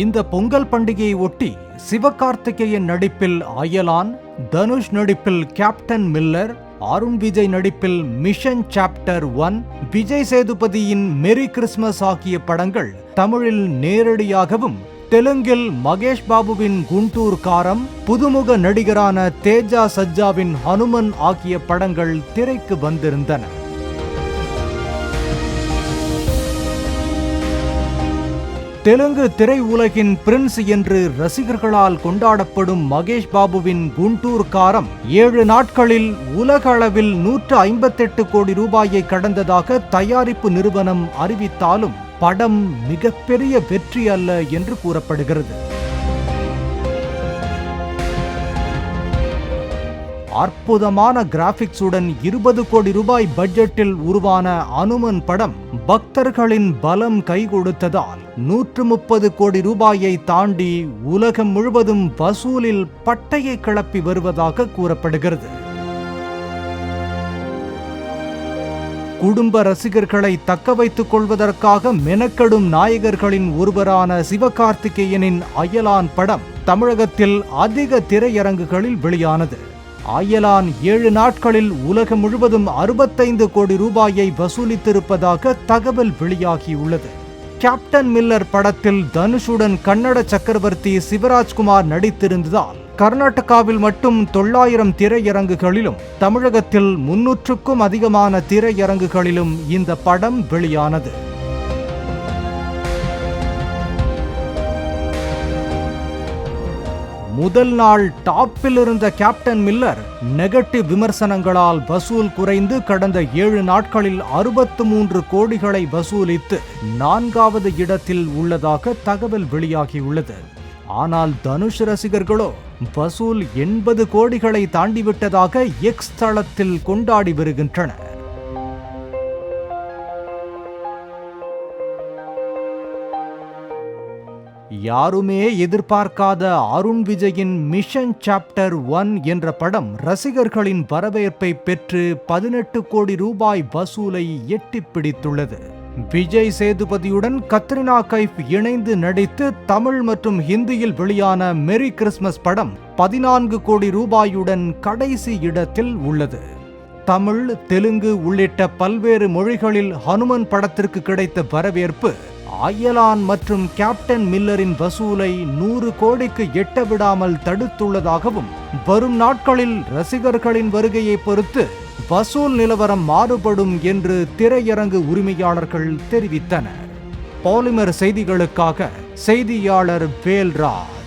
இந்த பொங்கல் பண்டிகையை ஒட்டி சிவகார்த்திகேயன் நடிப்பில் அயலான், தனுஷ் நடிப்பில் கேப்டன் மில்லர், அருண் விஜய் நடிப்பில் மிஷன் சாப்டர் 1, விஜய் சேதுபதியின் மெரி கிறிஸ்மஸ் ஆகிய படங்கள் தமிழில் நேரடியாகவும், தெலுங்கில் மகேஷ் பாபுவின் குண்டூர் காரம், புதுமுக நடிகரான தேஜா சஜ்ஜாவின் ஹனுமன் ஆகிய படங்கள் திரைக்கு வந்திருந்தன. தெலுங்கு திரை உலகின் பிரின்ஸ் என்று ரசிகர்களால் கொண்டாடப்படும் மகேஷ் பாபுவின் குண்டூர் காரம் 7 நாட்களில் உலக அளவில் 158 கோடி ரூபாயை கடந்ததாக தயாரிப்பு நிறுவனம் அறிவித்தாலும் படம் மிகப்பெரிய வெற்றி அல்ல என்று கூறப்படுகிறது. அற்புதமான கிராபிக்ஸுடன் 20 கோடி ரூபாய் பட்ஜெட்டில் உருவான அனுமன் படம் பக்தர்களின் பலம் கை கொடுத்ததால் 130 கோடி ரூபாயை தாண்டி உலகம் முழுவதும் வசூலில் பட்டையை கிளப்பி வருவதாக கூறப்படுகிறது. குடும்ப ரசிகர்களை தக்க வைத்துக் கொள்வதற்காக மெனக்கெடும் நாயகர்களின் ஒருவரான சிவகார்த்திகேயனின் அயலான் படம் தமிழகத்தில் அதிக திரையரங்குகளில் வெளியானது. அயலான் 7 நாட்களில் உலகம் முழுவதும் 65 கோடி ரூபாயை வசூலித்திருப்பதாக தகவல் வெளியாகியுள்ளது. கேப்டன் மில்லர் படத்தில் தனுஷுடன் கன்னட சக்கரவர்த்தி சிவராஜ்குமார் நடித்திருந்ததால் கர்நாடகாவில் மட்டும் 900 திரையரங்குகளிலும், தமிழகத்தில் 300க்கும் அதிகமான திரையரங்குகளிலும் இந்த படம் வெளியானது. முதல் நாள் டாப்பில் இருந்த கேப்டன் மில்லர் நெகட்டிவ் விமர்சனங்களால் வசூல் குறைந்து கடந்த 7 நாட்களில் 63 கோடிகளை வசூலித்து 4வது இடத்தில் உள்ளதாக தகவல் வெளியாகியுள்ளது. ஆனால் தனுஷ் ரசிகர்களோ வசூல் 80 கோடிகளை தாண்டிவிட்டதாக எக்ஸ் தளத்தில் கொண்டாடி வருகின்றனர். யாருமே எதிர்பார்க்காத அருண் விஜயின் மிஷன் சாப்டர் 1 என்ற படம் ரசிகர்களின் வரவேற்பை பெற்று 18 கோடி ரூபாய் வசூலை எட்டிப் பிடித்துள்ளது. விஜய் சேதுபதியுடன் கத்ரினா கைஃப் இணைந்து நடித்து தமிழ் மற்றும் ஹிந்தியில் வெளியான மெரி கிறிஸ்மஸ் படம் 14 கோடி ரூபாயுடன் கடைசி இடத்தில் உள்ளது. தமிழ், தெலுங்கு உள்ளிட்ட பல்வேறு மொழிகளில் ஹனுமன் படத்திற்கு கிடைத்த வரவேற்பு அயலான் மற்றும் கேப்டன் மில்லரின் வசூலை 100 கோடிக்கு எட்ட விடாமல் தடுத்துள்ளதாகவும், வரும் நாட்களில் ரசிகர்களின் வருகையை பொறுத்து வசூல் நிலவரம் மாறுபடும் என்று திரையரங்கு உரிமையாளர்கள் தெரிவித்தனர். பாலிமர் செய்திகளுக்காக செய்தியாளர் வேல்ராஜ்.